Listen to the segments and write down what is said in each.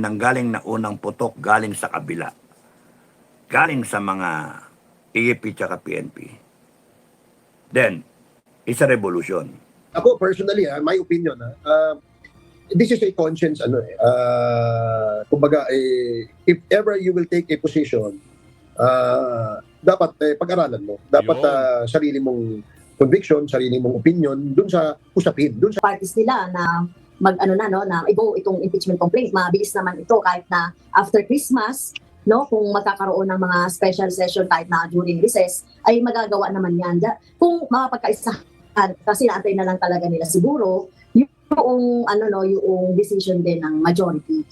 nanggaling na unang putok galing sa kabila, galing sa mga AFP tsaka PNP, then it's a revolution. Ako personally, my opinion, this is a conscience, kumbaga, if ever you will take a position, dapat pag-aralan mo. Dapat sarili mong conviction, sarili mong opinion dun sa usapin, dun sa parties nila na na i-go itong impeachment complaint. Mabilis naman ito kahit na after Christmas, no, kung magkakaroon ng mga special session kahit na during recess, ay magagawa naman yan. Kung mapagkaisahan, kasi naantay na lang talaga nila siguro yung yung decision din ng majority.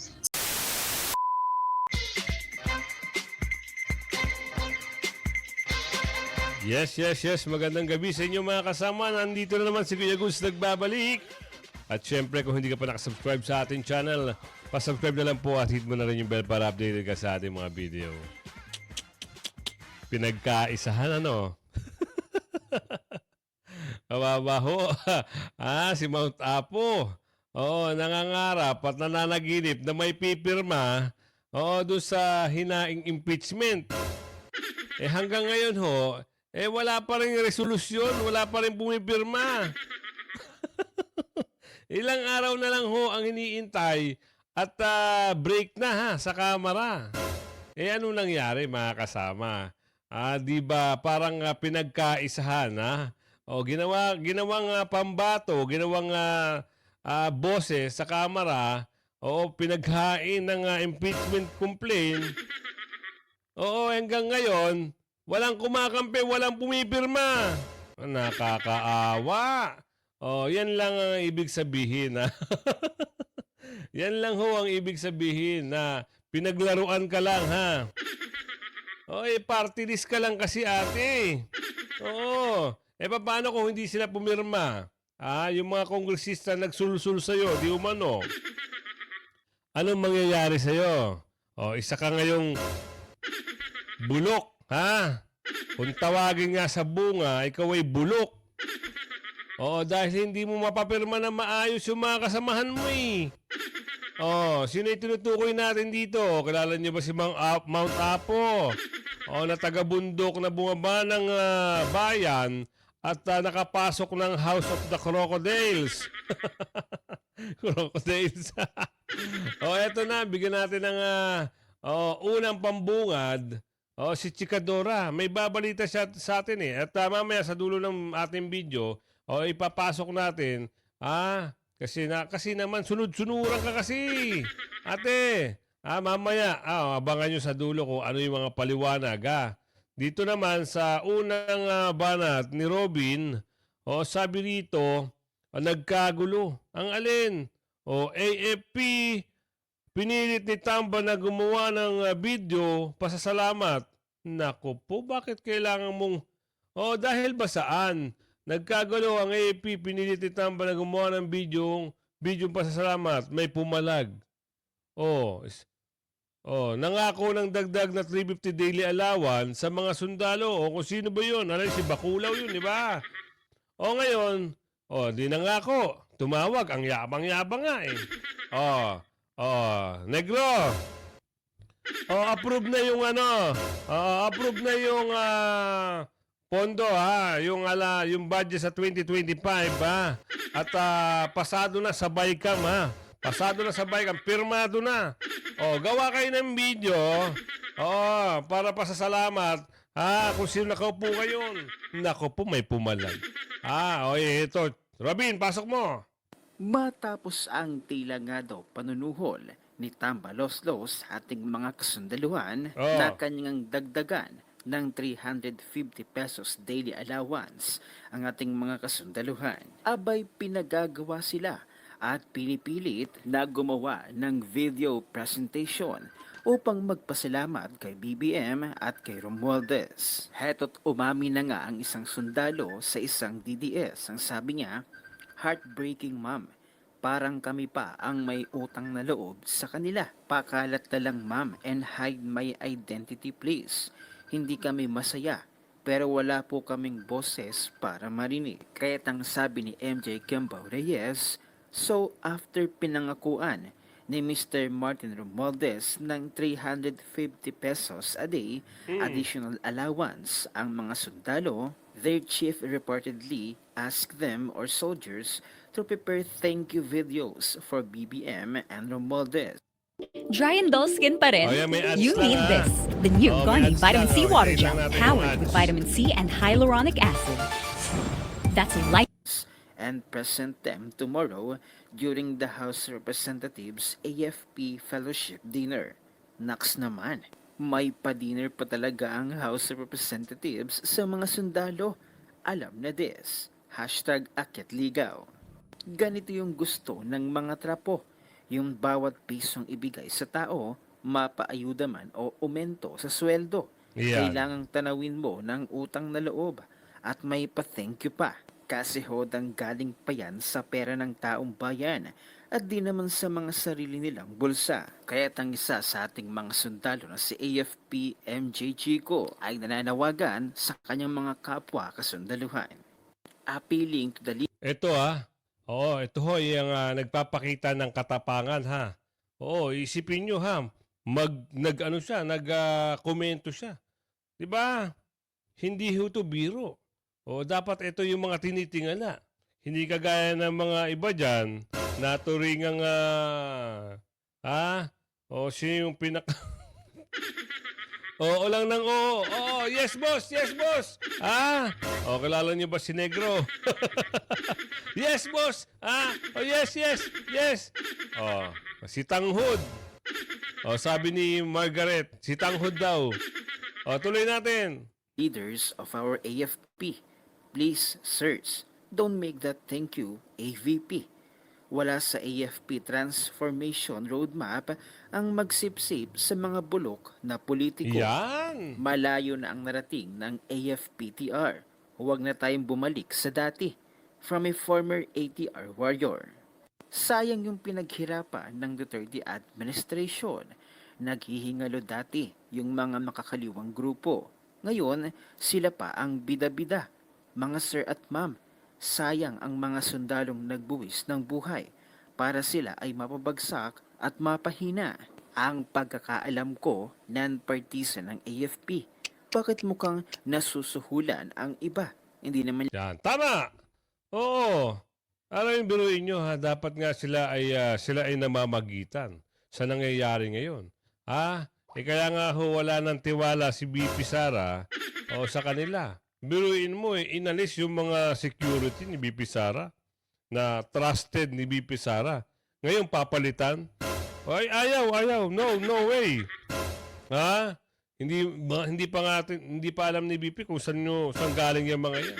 Yes. Magandang gabi sa inyo mga kasama. Nandito na naman si Kuya Gus nagbabalik. At syempre kung hindi ka pa nakasubscribe sa ating channel, pasubscribe na lang po at hit mo na rin yung bell para updated ka sa ating mga video. Pinagkaisahan ano? Kababaho. Si Mount Apo. Oo, nangangarap at nananaginip na may pipirma doon sa hinaing impeachment. Hanggang ngayon wala pa rin resolusyon, wala pa rin pumipirma. Ilang araw na lang ang iniintay at break na sa kamera. Ano nangyari mga kasama? Di ba parang pinagkaisahan ginawang pambato, ginawang boses sa kamera, pinaghain ng impeachment complaint. Hanggang ngayon, walang kumakampi, walang pumipirma. Nakakaawa. Yan lang ang ibig sabihin. Yan lang ang ibig sabihin na pinaglaruan ka lang party list ka lang kasi ate. Paano kung hindi sila pumirma? Yung mga kongresista nagsulsul sa'yo, di umano. Anong mangyayari sa'yo? Isa ka ngayong bulok, Kung tawagin nga sa bunga, ikaw ay bulok. Dahil hindi mo mapapirma na maayos yung mga kasamahan mo sino yung tinutukoy natin dito? Kilala niyo ba si Mount Apo? Na taga-bundok na bumaba ng bayan at nakapasok ng House of the Crocodiles. Crocodiles. Eto na, bigyan natin ng unang pambungad. Si Chikadora. May babalita siya sa atin At mamaya sa dulo ng ating video, ipapasok natin. Kasi naman sunod-sunuran ka kasi. Ate, mamaya, abangan nyo sa dulo kung ano yung mga paliwanag. Dito naman sa unang banat ni Robin, sabi rito, nagkagulo. Ang alin? AFP, pinilit ni Tamba na gumawa ng video, pasasalamat. Naku po, bakit kailangan mong... dahil ba saan? Nagkagulo ang AFP, pinilit ni Tamba na gumawa ng video pasasalamat. May pumalag. Nangako ng dagdag na 350 daily allowance sa mga sundalo. Kung sino ba yun? Si Bakulaw yun, di ba? Ngayon, di nangako. Tumawag, ang yabang-yabang nga Negro. Approve na yung approve na yung pondo yung budget sa 2025 At pasado na sa BICAM Pasado na sa BICAM, pirmado na. Gawa kayo ng video para pasasalamat kung sino nakaupo ngayon. Nako po, may pumalag. Ito. Robin, pasok mo. Matapos ang tila nga daw panunuhol ni Tamba Loslos sa ating mga kasundaluhan na kanyang dagdagan ng 350 pesos daily allowance ang ating mga kasundaluhan, abay pinagagawa sila at pinipilit na gumawa ng video presentation upang magpasalamat kay BBM at kay Romualdez. Heto't umami na nga ang isang sundalo sa isang DDS. Ang sabi niya, "Heartbreaking ma'am, parang kami pa ang may utang na loob sa kanila. Pakalat na lang ma'am and hide my identity please. Hindi kami masaya pero wala po kaming boses para marinig." Kaya't ang sabi ni MJ Kembao Reyes, so after pinangakuan ni Mr. Martin Romualdez ng 350 pesos a day additional allowance ang mga sundalo. Their chief reportedly asked them or soldiers to prepare thank you videos for BBM and Romualdez. Dry and dull skin pa rin? Oh, yeah, may ads You lang, need ah. this. The new Oh, may Garni ads Vitamin lang, C oh. Water Hintayin Gel, lang natin yung powered with ads. vitamin C and hyaluronic acid. That's a light. And present them tomorrow during the House of Representatives AFP Fellowship Dinner. Naks naman, may pa-dinner pa talaga ang House of Representatives sa mga sundalo. Alam na this. #Akyatligaw. Ganito yung gusto ng mga trapo. Yung bawat pisong ibigay sa tao, mapaayuda man o umento sa sweldo. Yan. Kailangang tanawin mo ng utang na loob at may pa-thank you pa. Kasi hodang galing pa yan sa pera ng taong bayan at di naman sa mga sarili nilang bulsa. Kaya't ang isa sa ating mga sundalo na si AFP MJ Chico ay nananawagan sa kanyang mga kapwa kasundaluhan. Appealing to the Ito Oo, ito ho yung nagpapakita ng katapangan ha. Oo, isipin nyo ha. Komento siya. 'Di ba? Hindi ho to biro. O dapat ito yung mga tinitingala. Hindi kagaya ng mga iba diyan na turingang sino yung Oo lang ng oo. Oo, yes boss, yes boss. Kilala niyo ba si Negro? Yes boss. Oh yes, yes, yes. Si Tanghod. Sabi ni Margaret, si Tanghod daw. Tuloy natin. leaders of our AFP. Please search. Don't make that thank you AVP. Wala sa AFP Transformation Roadmap ang magsipsip sa mga bulok na politiko. Yan. Malayo na ang narating ng AFP-TR. Huwag na tayong bumalik sa dati. From a former ATR warrior. Sayang yung pinaghirapan ng Duterte administration. Naghihingalo dati yung mga makakaliwang grupo. Ngayon, sila pa ang bida-bida. Mga sir at ma'am, sayang ang mga sundalong nagbuwis ng buhay para sila ay mapabagsak at mapahina. Ang pagkakaalam ko, non-partisan ng AFP. Bakit mukhang nasusuhulan ang iba? Hindi naman Yan. Tama. Oo. Ano yung biruin nyo ha? Dapat nga sila ay namamagitan sa nangyayari ngayon. Kaya nga ho, wala ng tiwala si BP Sara sa kanila. Biruin mo inalis yung mga security ni BP Sara na trusted ni BP Sara. Ngayon papalitan. Ayaw. No way. Hindi pa alam ni BP kung saan galing yung mga yan.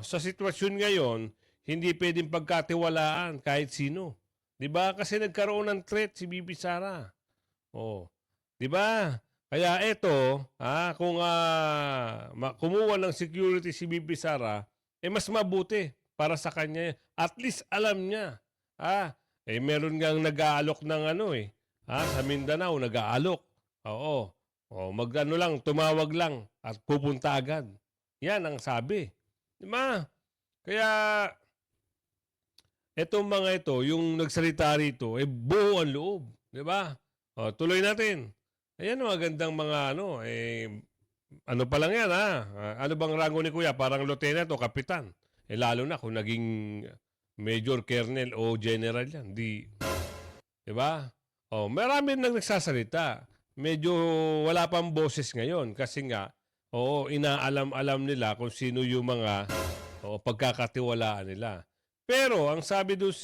Sa sitwasyon ngayon, hindi pwedeng pagkatiwalaan kahit sino. 'Di ba? Kasi nagkaroon ng threat si BP Sara. 'Di ba? Kaya ito, kung kumuha ng security si BP Sara, mas mabuti para sa kanya. At least alam niya. Meron ngang nag-aalok ng sa Mindanao, nag-aalok. Tumawag lang at pupunta agad. Yan ang sabi. Diba? Kaya, etong mga ito, yung nagsalita rito, buo ang loob. Diba? Tuloy natin. Ayan, magandang mga ano pa lang yan ano bang rango ni Kuya? Parang lieutenant o kapitan. Lalo na kung naging major, colonel o general yan. Diba? Marami nang nagsasalita. Medyo wala pang boses ngayon kasi nga, inaalam-alam nila kung sino yung mga pagkakatiwalaan nila. Pero ang sabi doon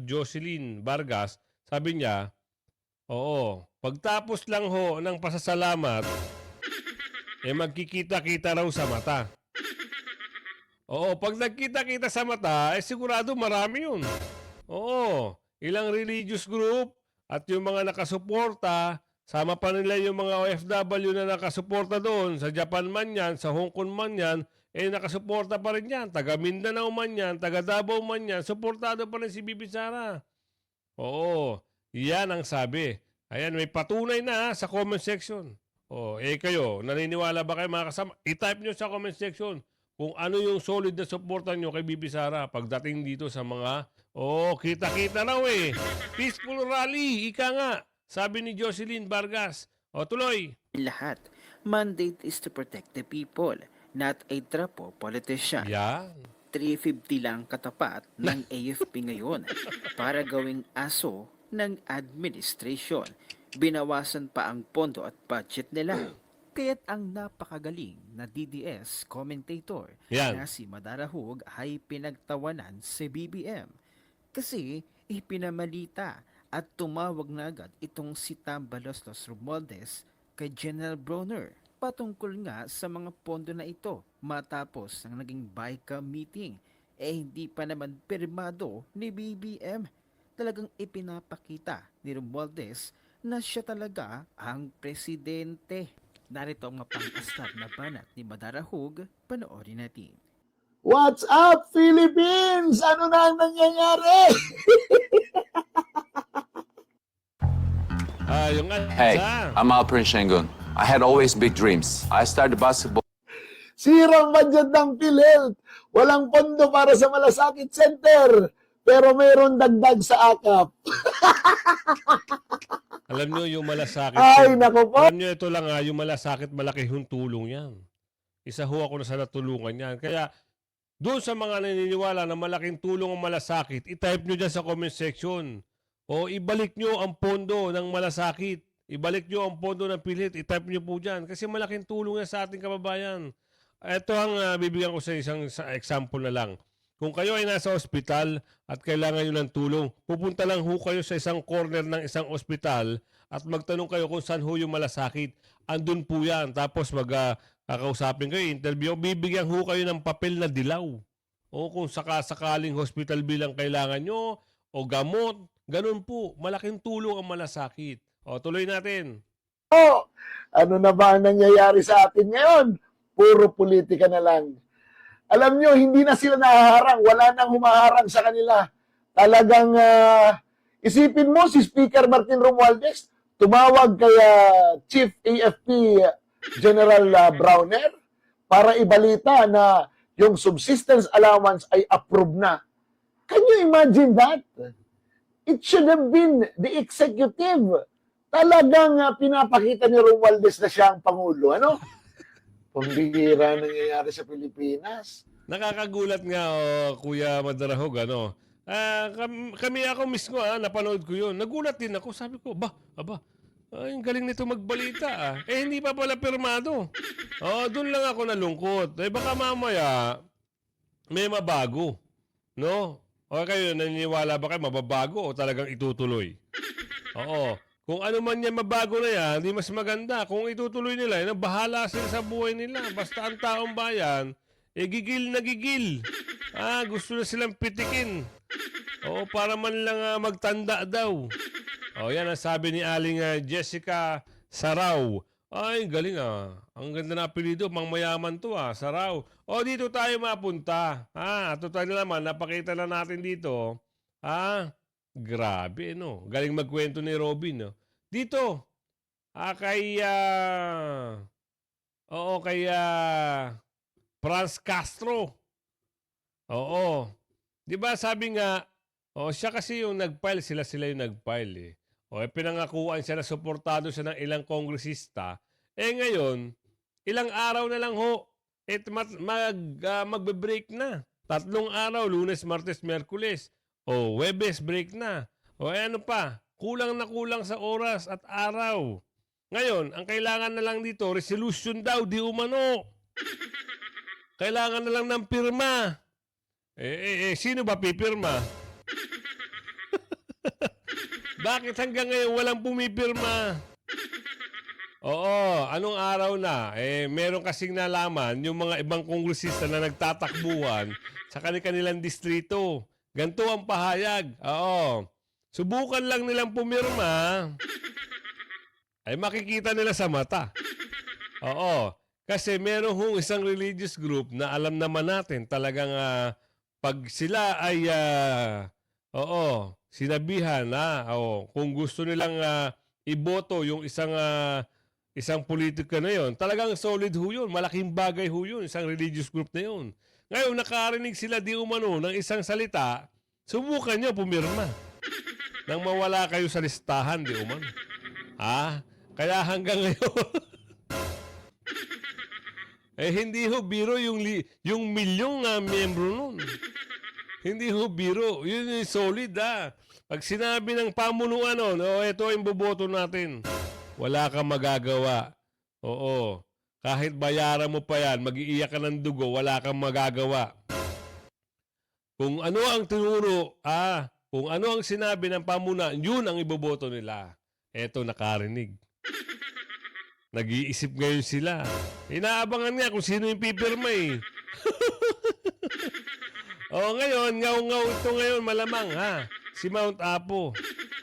Jocelyn Vargas, sabi niya, pagtapos lang ho ng pasasalamat, magkikita-kita raw sa mata. Pag nagkita-kita sa mata, sigurado marami yun. Ilang religious group at yung mga nakasuporta, sama pa nila yung mga OFW na nakasuporta doon, sa Japan man yan, sa Hong Kong man yan, nakasuporta pa rin yan. Taga Mindanao man yan, taga Davao man yan, suportado pa rin si BP Sara. Yan ang sabi. Ayan, may patunay na sa comment section. Kayo, naniniwala ba kayo mga kasama? I-type nyo sa comment section kung ano yung solid na suporta nyo kay BP Sara pagdating dito sa mga Oh, kita-kita raw eh. Peaceful rally, ika nga. Sabi ni Jocelyn Vargas. O, tuloy. Lahat. Mandate is to protect the people, not a trapo politician. Yan. 350 lang katapat ng AFP ngayon para gawing aso ng administration. Binawasan pa ang pondo at budget nila. Kaya't ang napakagaling na DDS commentator Yan. na si Madarahug ay pinagtawanan si BBM. Kasi ipinamalita at tumawag na agad itong si Tambaloslos Romualdez kay General Bronner patungkol nga sa mga pondo na ito matapos ang naging BICAM meeting. Hindi pa naman pirmado ni BBM. Talagang ipinapakita ni Romualdez na siya talaga ang presidente. Narito ang mapang-astar na banat ni Madarahug, panoorin natin. What's up, Philippines? Ano na ang nangyayari? Yung Hey, sa. I'm Al Prince Shengun. I had always big dreams. I started basketball Sirang budget ng PhilHealth. Walang pondo para sa Malasakit Center. Pero mayroon dagdag sa akap. Alam nyo, yung malasakit. Ay, nako po. Alam nyo, ito lang yung malasakit, malaki yung tulong yan. Isa ho ako na sa natulungan yan. Kaya, doon sa mga naniniwala na malaking tulong ang malasakit, itype nyo dyan sa comment section. O ibalik nyo ang pondo ng malasakit. Ibalik nyo ang pondo ng PhilHealth. Itype nyo po dyan. Kasi malaking tulong yan sa ating kababayan. Ito ang bibigyan ko sa isang example na lang. Kung kayo ay nasa ospital at kailangan nyo ng tulong, pupunta lang ho kayo sa isang corner ng isang ospital at magtanong kayo kung saan ho yung malasakit. Andun po yan. Tapos kakausapin kayo, interview, bibigyan ho kayo ng papel na dilaw. O kung sakaling hospital bilang kailangan nyo, o gamot, ganun po. Malaking tulong ang malasakit. O, tuloy natin. Ano na ba ang nangyayari sa atin ngayon? Puro politika na lang. Alam nyo, hindi na sila nahaharang. Wala nang humaharang sa kanila. Talagang isipin mo si Speaker Martin Romualdez, tumawag kay Chief AFP General Browner para ibalita na yung subsistence allowance ay approved na. Can you imagine that? It should have been the executive. Talagang pinapakita ni Romualdez na siya ang Pangulo. Ano? Pambihira nangyayari sa Pilipinas. Nakakagulat nga, Kuya Madarahog, ano. Kami ako mismo, napanood ko yun. Nagulat din ako. Sabi ko, ang galing nito magbalita, hindi pa pala pirmado. Doon lang ako nalungkot. Baka mamaya, may mabago. No? O kayo, naniniwala ba kayo mababago o talagang itutuloy? Oo. Kung ano man yan mabago na yan, hindi mas maganda. Kung itutuloy nila, bahala sila sa buhay nila. Basta ang taong bayan, gigil na gigil. Gusto na silang pitikin. Oo, para man lang magtanda daw. Yan ang sabi ni Aling Jessica Saraw. Ay, galing Ang ganda na apelido, mangmayaman to Saraw. Dito tayo mapunta. Total naman, napakita na natin dito. Grabe, no? Galing magkwento ni Robin, no? Dito, kay Franz Castro. Oo. 'Di ba sabi nga, siya kasi yung nag-file, sila yung nag-file pinangakuan siya na suportado siya ng ilang kongresista. Ngayon, ilang araw na lang ho, magbe-break na. 3 araw, Lunes, Martes, Miyerkules. Webes, break na. Ano pa? Kulang na kulang sa oras at araw. Ngayon, ang kailangan na lang dito, resolution daw, di umano. Kailangan na lang ng pirma. Sino ba pipirma? Bakit hanggang ngayon walang pumipirma? Anong araw na? Meron kasing nalaman yung mga ibang kongresista na nagtatakbuhan sa kanilang distrito. Ganito ang pahayag. Subukan lang nilang pumirma, ay makikita nila sa mata. Kasi meron hong isang religious group na alam naman natin talagang pag sila ay sinabihan kung gusto nilang iboto yung isang politika na yon, talagang solid ho yun, malaking bagay ho yun, isang religious group na yun. Ngayon, nakarinig sila di umano ng isang salita Subukan nyo pumirma. Nang mawala kayo sa listahan, di umano. Kaya hanggang ngayon, hindi ho biro yung milyong miyembro nun. Hindi ho biro. Yun yung solid Pag sinabi ng pamunuan ito yung boboto natin. Wala kang magagawa. Oo. Kahit bayaran mo pa yan, mag-iiyak ka ng dugo, wala kang magagawa. Kung ano ang tinuro, kung ano ang sinabi ng pamunuan, yun ang iboboto nila. Eto, nakarinig. Nag-iisip ngayon sila. Inaabangan nga kung sino yung pipirma ngayon, ngaw-ngaw ito ngayon, malamang si Mount Apo.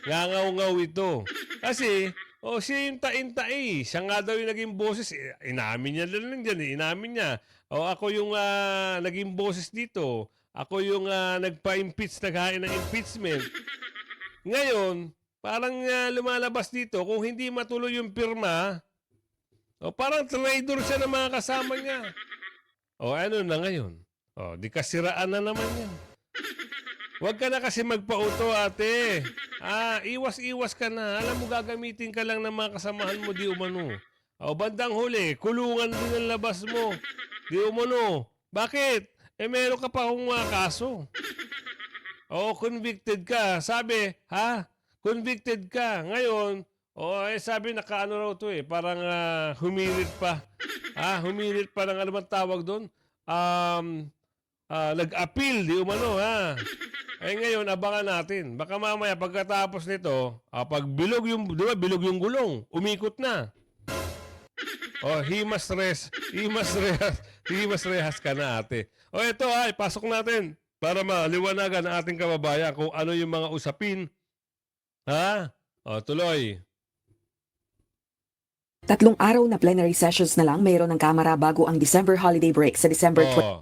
Ngaw-ngaw ito. Kasi, siya yung tain-tai. Siya nga daw yung naging boses. Inamin niya lang dyan Inamin niya. Ako yung naging boses dito. Ako yung nagpa-impeach, naghain ng impeachment. Ngayon, parang lumalabas dito, kung hindi matuloy yung pirma, parang traitor siya ng mga kasama niya. Ano na ngayon? Di kasiraan na naman yan. Huwag ka na kasi magpauto, ate. Iwas-iwas ka na. Alam mo, gagamitin ka lang ng mga kasamahan mo, di umano. Bandang huli, kulungan din ang labas mo. Di umano. Bakit? Meron ka pa akong kaso. Convicted ka. Sabi, convicted ka. Ngayon, sabi nakaano raw to parang humirit pa. Humirit pa ng ano bang tawag doon? Nag-appeal, di umano, ngayon, abangan natin. Baka mamaya, pagkatapos nito, pag bilog yung gulong, umikot na. Himas rehas ka na, ate. Ito, pasok natin para maliwanagan ang ating kababayan kung ano yung mga usapin. Tuloy. 3 araw na plenary sessions na lang mayroon ng Kamara bago ang December holiday break sa December 3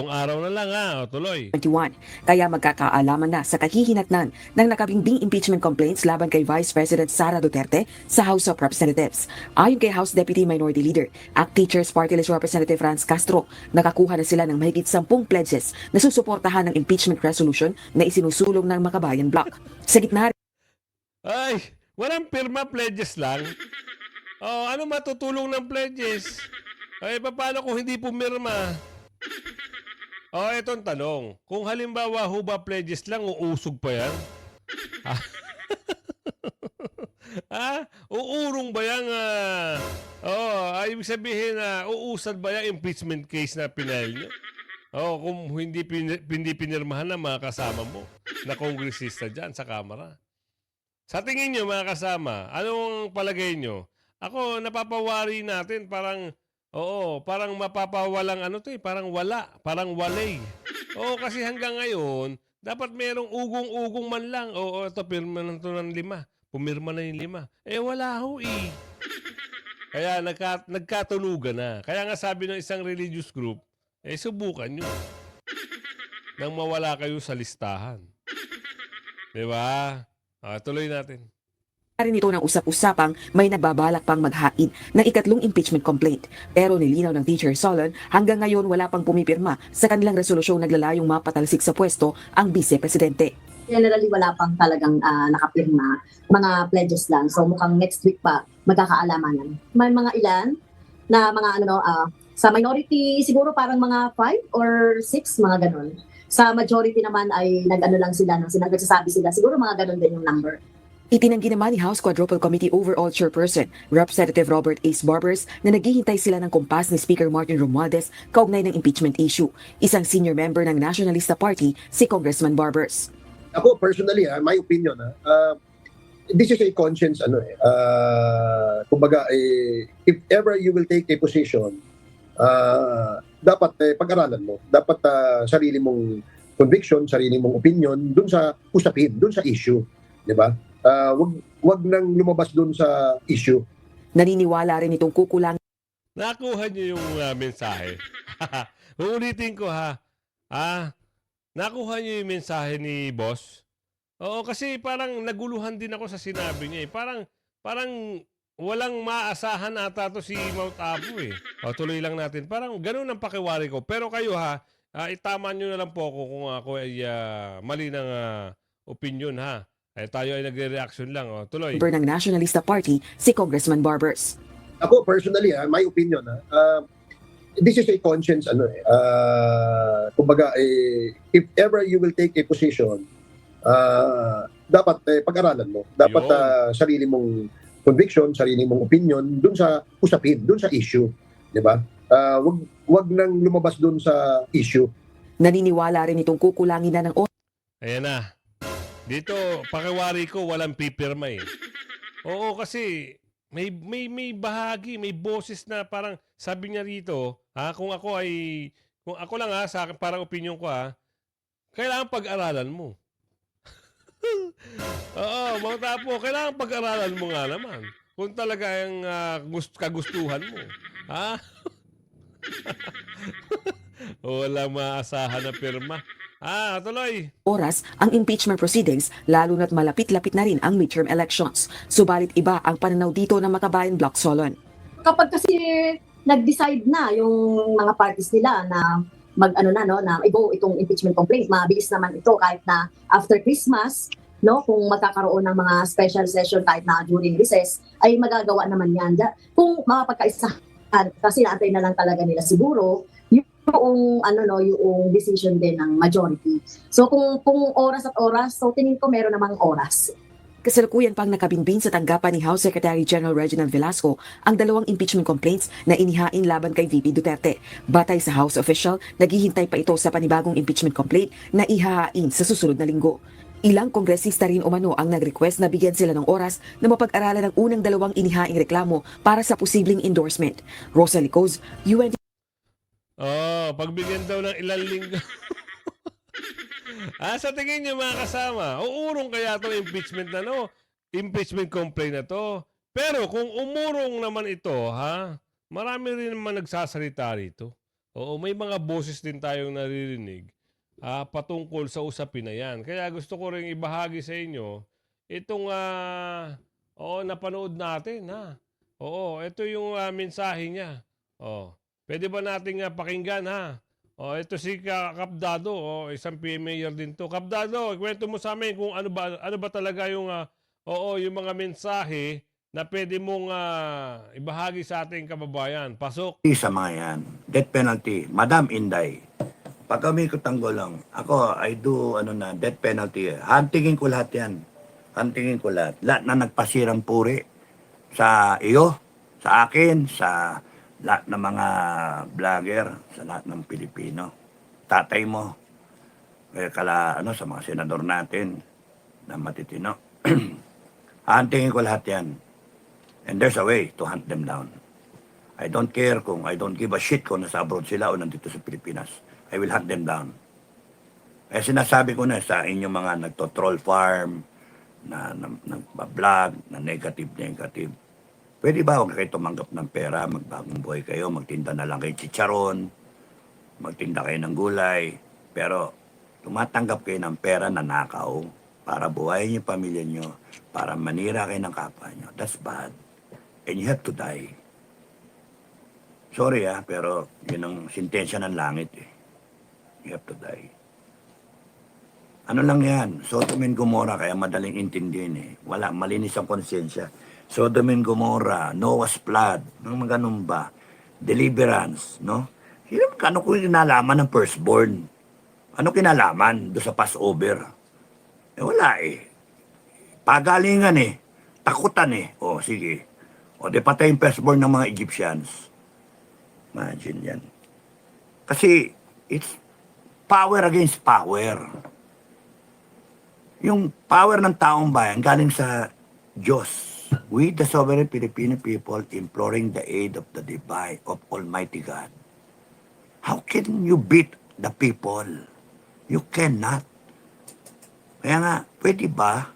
araw na lang, tuloy. 21. Kaya magkakaalaman na sa kahihinatnan ng nakabingbing impeachment complaints laban kay Vice President Sara Duterte sa House of Representatives. Ayon kay House Deputy Minority Leader, ACT Teachers Party List Representative Franz Castro, nakakuha na sila ng mahigit 10 pledges na susuportahan ng impeachment resolution na isinusulong ng Makabayan Bloc. Sa gitna Walang pirma, pledges lang. Ano matutulong ng pledges? Paano kung hindi pumirma? Itong tanong. Kung halimbawa ba pledges lang, uusog pa yan? Uurong ba yan? Ibig sabihin na uusad ba yung impeachment case na pinail nyo? Kung hindi pinirmahan ng mga kasama mo na kongresista dyan sa Kamara. Sa tingin nyo, mga kasama, anong palagay nyo? Ako, napapawari natin, parang mapapawalang parang wala, parang walay. Kasi hanggang ngayon, dapat merong ugong-ugong man lang. Ito, pirma na ito ng 5. Pumirma na yung 5. Wala ho Kaya nagkatunugan na. Kaya nga sabi ng isang religious group, subukan nyo. Nang mawala kayo sa listahan. Diba? Tuloy natin. rin ito ng usap-usapang may nagbabalak pang maghain ng 3 impeachment complaint. Pero nilinaw ng Teacher Solon, hanggang ngayon wala pang pumipirma sa kanilang resolusyong naglalayong mapatalsik sa pwesto ang Vice-Presidente. Generally, wala pang talagang nakapirma. Mga pledges lang. So mukhang next week pa magkakaalaman. May mga ilan na mga sa minority siguro parang mga 5 or 6, mga ganun. Sa majority naman ay nag-ano lang sila, nagsasabi sila. Siguro mga ganun din yung number. Itinanggi naman ni House Quadruple Committee Overall Chairperson, Representative Robert Ace Barbers, na naghihintay sila ng kumpas ni Speaker Martin Romualdez kaugnay ng impeachment issue. Isang senior member ng Nationalista Party, si Congressman Barbers. Ako personally, my opinion, this is a conscience, kumbaga, if ever you will take a position, dapat pag-aralan mo. Dapat sarili mong conviction, sarili mong opinion dun sa usapin, dun sa issue. Di ba? Wag nang lumabas dun sa issue. Naniniwala rin itong kukulang. Nakuha niyo yung mensahe. Uulitin ko nakuha niyo yung mensahe ni boss? Oo, kasi parang naguluhan din ako sa sinabi niya. Parang walang maasahan ata to si Mount Apo . Tuloy lang natin. Parang ganun ang pakiwari ko. Pero kayo itama nyo na lang po ako kung ako ay mali ng opinion ha. Tayo ay nagre-reaction lang. Tuloy. Member ng Nationalista Party, si Congressman Barbers. Ako personally, my opinion, this is a conscience, kumbaga, if ever you will take a position, dapat pag-aralan mo. Dapat Yun. sarili mong conviction, sarili mong opinion dun sa usapin, dun sa issue, 'di ba? Wag nang lumabas dun sa issue. Naniniwala rin itong kukulangin na ng Ayan na. Dito, pakiwari ko, walang pipirma eh. Oo, kasi may bahagi, may boses na parang sabi niya rito, kung ako lang sa akin, parang opinion ko kailangan pag-aralan mo. Oo, mga tapo, kailangan pag-aralan mo nga naman. Kung talaga yung kagustuhan mo. Ha? Walang maasahan na pirma. Tuloy. oras ang impeachment proceedings lalo na't malapit-lapit na rin ang midterm elections. Subalit iba ang pananaw dito ng Makabayan Block Solon. Kapag kasi nag-decide na yung mga parties nila na na i-go itong impeachment complaint, mabilis naman ito kahit na after Christmas, kung magkakaroon ng mga special session kahit na during recess, ay magagawa naman yan. Kung mapagkaisahan, kasi naantay na lang talaga nila siguro yung decision din ng majority. So kung oras at oras, so tingin ko meron namang oras. Kasalukuyan pang nakabinbin sa tanggapan ni House Secretary General Reginald Velasco ang 2 impeachment complaints na inihain laban kay VP Duterte. Batay sa House official, naghihintay pa ito sa panibagong impeachment complaint na ihahain sa susunod na linggo. Ilang kongresista rin umano ang nag-request na bigyan sila ng oras na mapag-aralan ang unang 2 inihaing reklamo para sa posibleng endorsement. Rosa Licoz, UND. Pagbigyan daw ng ilang linggo. Sa tingin niyo mga kasama, uurong kaya itong impeachment impeachment complaint na to. Pero kung umurong naman ito, marami rin naman nagsasalita rito. Oo, may mga boses din tayong naririnig patungkol sa usapin na yan. Kaya gusto ko rin ibahagi sa inyo itong napanood natin. Oo, ito yung mensahe niya. Pwede ba nating pakinggan ito si Kapdado, isang PM mayor din to. Kapdado, kwento mo sa amin kung ano ba talaga yung yung mga mensahe na pwede mong ibahagi sa ating kababayan. Pasok. Sa mga yan, death penalty, Madam Inday, pag kami ko tanggolong, ako, I do, death penalty. Hantingin ko lahat yan. Hantingin ko lahat. Lahat na nagpasirang puri sa iyo, sa akin, sa lahat ng mga vlogger, sa lahat ng Pilipino. Tatay mo, sa mga senador natin na matitino. Hantingin ko lahat yan. And there's a way to hunt them down. I don't care kung I don't give a shit kung nasa abroad sila o nandito sa Pilipinas. I will hunt them down. Sinasabi ko na sa inyong mga nagto-troll farm, na nagpa-vlog, na negative. Pwede ba huwag kayo tumanggap ng pera, magbagong buhay kayo, magtinda na lang kayo chicharon, magtinda kayo ng gulay, pero tumatanggap kayo ng pera na nakaw para buhayin yung pamilya nyo, para manira kayo ng kapwa nyo. That's bad. And you have to die. Sorry pero yun ang sintensya ng langit You have to die. Ano lang yan, Sodom and Gomorrah, kaya madaling intindihin Wala, malinis ang konsensya. Sodom and Gomorrah, Noah's flood, mga ganun ba? Deliverance, no? Ano ko yung kinalaman ng firstborn? Ano kinalaman do sa Passover? Wala Pagalingan takutan sige. Di patay yung firstborn ng mga Egyptians. Imagine yan. Kasi, it's power against power. Yung power ng taong bayan galing sa Diyos. We, the sovereign Filipino people, imploring the aid of the divine, of Almighty God. How can you beat the people? You cannot. Kaya nga, pwede ba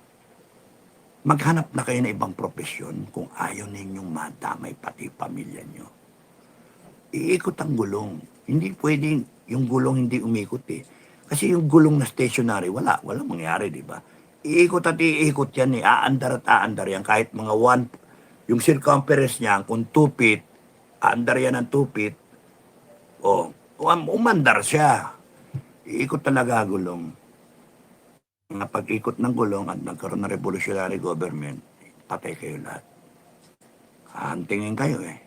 maghanap na kayo ng ibang profesyon kung ayaw ninyong madamay pati pamilya nyo? Iikot ang gulong. Hindi pwedeng yung gulong hindi umikot Kasi yung gulong na stationary, walang mangyari, di ba? Iikot at iikot yan aandar at aandar yan. Kahit mga yung circumference niya, kung 2 feet, aandar yan ng 2 feet, umandar siya. iikot talaga gulong. Nga pag-ikot ng gulong at nagkaroon ng revolutionary government, patay kayo lahat. Hahantingin kayo eh.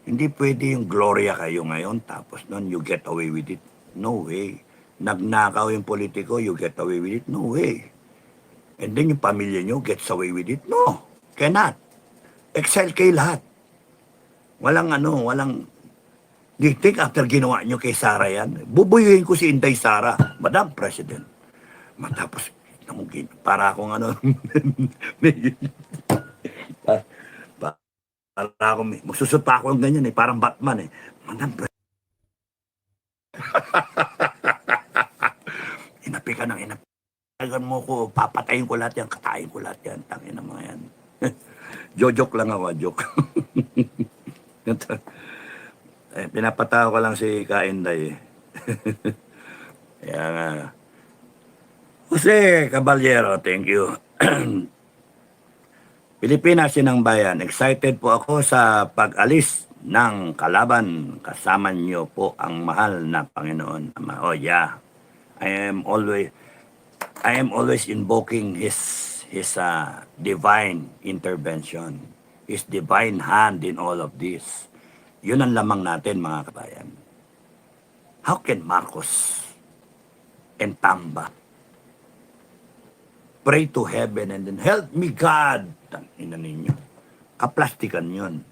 Hindi pwede yung gloria kayo ngayon, tapos nun you get away with it. No way. Nagnakaw yung politiko, you get away with it. No way. And then yung pamilya nyo gets away with it. No, cannot. Excel kayo lahat. Walang walang... Do you think after ginawa nyo kay Sara yan, bubuyuhin ko si Inday Sara, Madam President. Matapos, para akong para ako, magsusot pa ako ng ganyan eh, parang Batman eh. Madam President. Inapi ka ng inapi. Tagan mo ko, papatayin ko lahat yan, katayin ko lahat yan, tangin na mga yan. Joke lang ako, joke. Pinapatawa ko lang si Kainday. Kaya nga. Jose Caballero, thank you. Pilipinas, Sinang Bayan, excited po ako sa pag-alis ng kalaban. Kasama niyo po ang mahal na Panginoon. Oh yeah, I am always invoking his divine intervention, his divine hand in all of this. Yun ang lamang natin, mga kabayan. How can Marcos and Tamba pray to heaven and then, help me God? Tangina ninyo. Kaplastikan yun.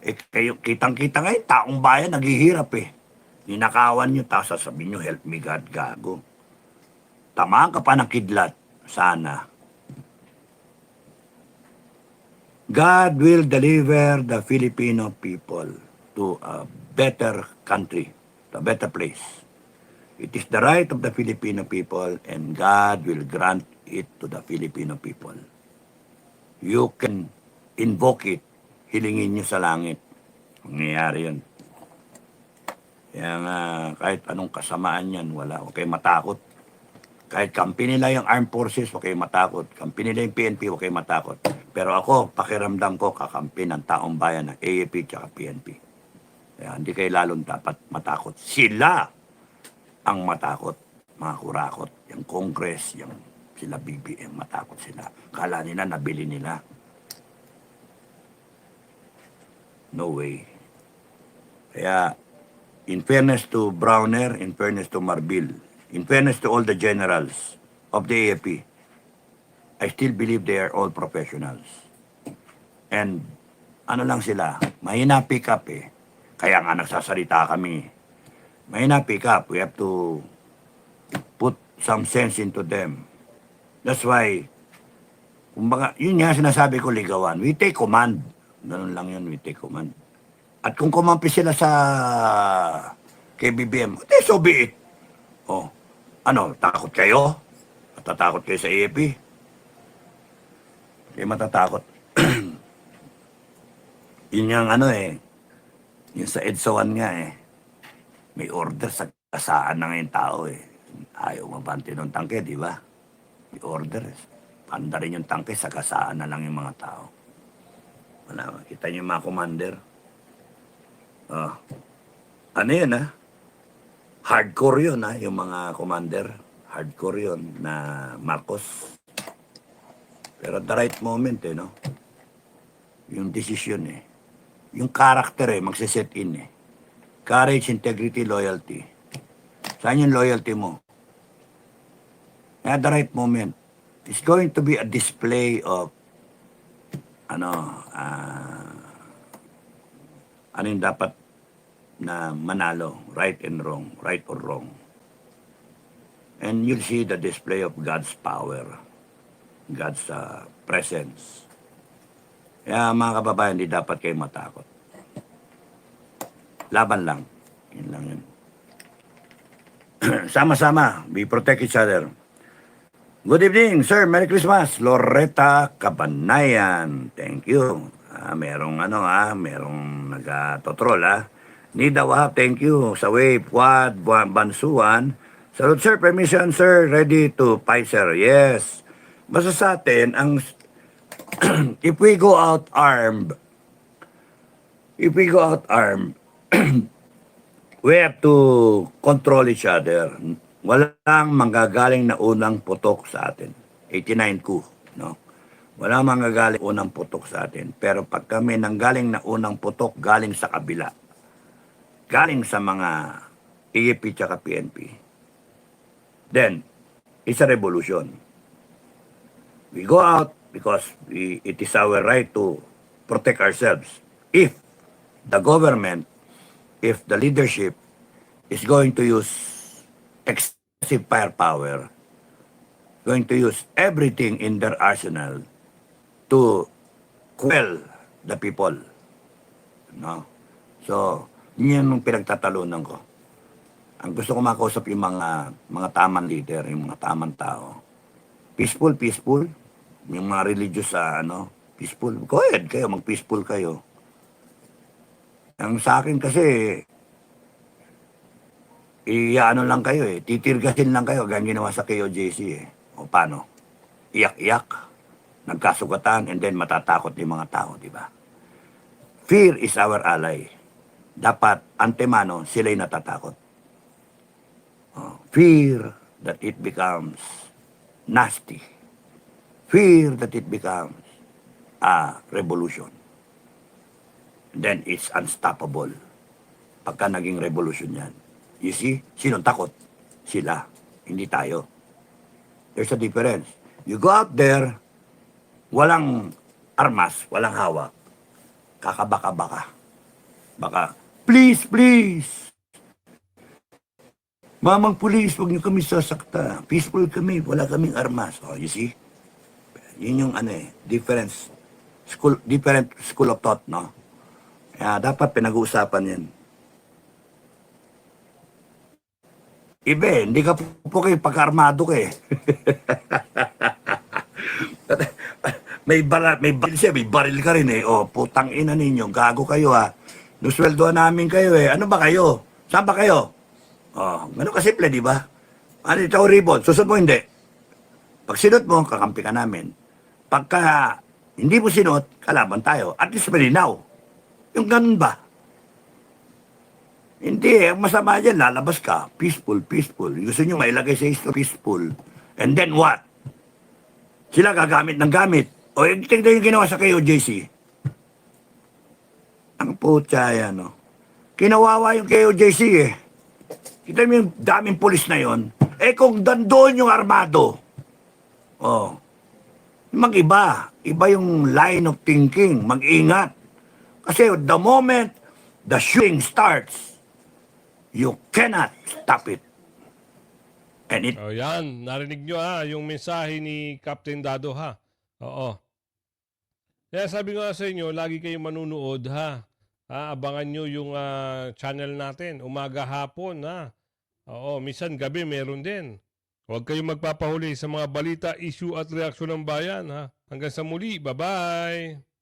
Eh, kayo, kitang-kita ngayon, taong bayan, naghihirap eh. Ninakawan nyo, tapos sasabihin nyo, help me God, gago. Tamaan ka pa ng kidlat. Sana. God will deliver the Filipino people to a better country, to a better place. It is the right of the Filipino people and God will grant it to the Filipino people. You can invoke it, hilingin nyo sa langit. Mangyayari yun. Kaya nga, kahit anong kasamaan yan, wala. Huwag kayo matakot. Kahit kampi nila yung armed forces, huwag kayo matakot. Kampi nila yung PNP, huwag kayo matakot. Pero ako, pakiramdam ko, kakampi ng taong bayan ng AAP at PNP. Kaya hindi kayo lalong dapat matakot. Sila ang matakot, mga kurakot. Yung Congress, yung sila BBM, matakot sila. Kala nila, nabili nila. No way. Kaya, in fairness to Browner, in fairness to Marbil, in fairness to all the generals of the AFP, I still believe they are all professionals. And ano lang sila, mahina pick up eh. Kaya nga nagsasalita kami. Mahina pick up. We have to put some sense into them. That's why, kumbaga, yun nga sinasabi ko, ligawan. We take command. Ganun lang yun, we take command. At kung kumampi sila sa KBBM, so be it. Oh, ano, takot kayo? Matatakot kayo sa AFP? Hindi matatakot. Yun yung yung sa EDSA 1 nga eh. May order sa kasaan na ngayon tao eh. Ayaw mabante ng tangke, di ba? May order eh. Panda rin yung tangke, sa kasaan na lang yung mga tao. Wala, kita niyo yung mga commander. Oh. Ano yun hardcore yun yung mga commander. Hardcore yun na Marcos. Pero at the right moment no? Yung decision yung character magsiset in Courage, integrity, loyalty. Saan yung loyalty mo? At the right moment, it's going to be a display of ano yung dapat na manalo, right and wrong, right or wrong. And you'll see the display of God's power, God's presence. Kaya mga kababayan, hindi dapat kayo matakot. Laban lang. Yun lang yun. Sama-sama, we protect each other. Good evening, sir. Merry Christmas. Loretta Cabanayan. Thank you. Merong merong nagatotrol Nida Wahab, thank you. Sa Wave, Wad, Bansuan. Salute sir, permission sir, ready to fight sir. Yes. Basta sa atin, if we go out armed, we have to control each other. Walang manggagaling na unang putok sa atin. 89 coup, no? Walang manggagaling unang putok sa atin. Pero pag kami nanggaling na unang putok, galing sa kabila. Galing sa mga EAP tsaka PNP. Then, it's a revolution. We go out because it is our right to protect ourselves. If the government, if the leadership is going to use excessive firepower, going to use everything in their arsenal to quell the people. No? So, yun yung pinagtatalunan ko. Ang gusto ko makausap yung mga tamang leader, yung mga tamang tao. Peaceful, peaceful. Yung mga religious peaceful. Go ahead kayo, mag-peaceful kayo. Ang sa akin kasi, lang kayo titirgasin lang kayo, ganyan ginawa sa KOJC O paano? Iyak-iyak, nagkasugatan, and then matatakot yung mga tao, di ba? Fear is our ally. Dapat, antemano, sila'y natatakot. Fear that it becomes nasty. Fear that it becomes a revolution. Then it's unstoppable. Pagka naging revolution yan. You see, sinong takot? Sila, hindi tayo. There's a difference. You go out there, walang armas, walang hawak. Kakabaka-baka. Baka, please, please. Mamang pulis, huwag niyo kami sasakta. Peaceful kami, wala kaming armas. Oh, you see? Yun yung different school of thought, no? Kaya dapat pinag-uusapan yan. Ibe, hindi ka po kayo pagka-armado ka may baril ka rin O, putang ina ninyo, gago kayo Nusweldoan namin kayo Ano ba kayo? Saan ba kayo? Oh, ganun kasimple, di ba? Ano ito, ribbon? Susunod mo, hindi. Pag sinot mo, kakampi ka namin. Pagka hindi mo sinot, kalaban tayo. At least malinaw. Yung ganun ba? Hindi, ang masama dyan, lalabas ka. Peaceful, peaceful. Gusto nyo mailagay sa history, peaceful. And then what? Sila gagamit ng gamit. O, tignan yung ginawa sa KOJC. Ang putya yan, no? Kinawawa yung KOJC Kita mo yung daming pulis na yon. Kung dandoon yung armado, mag-iba. Iba yung line of thinking. Mag-ingat. Kasi the moment the shooting starts, you cannot stop it. And it... O yan, narinig nyo yung mensahe ni Captain Dado Oo. Kaya sabi ko sa inyo, lagi kayong manunood abangan nyo yung channel natin. Umaga, hapon Oo, minsan gabi meron din. Huwag kayong magpapahuli sa mga balita, issue at reaksyon ng bayan Hanggang sa muli, bye-bye!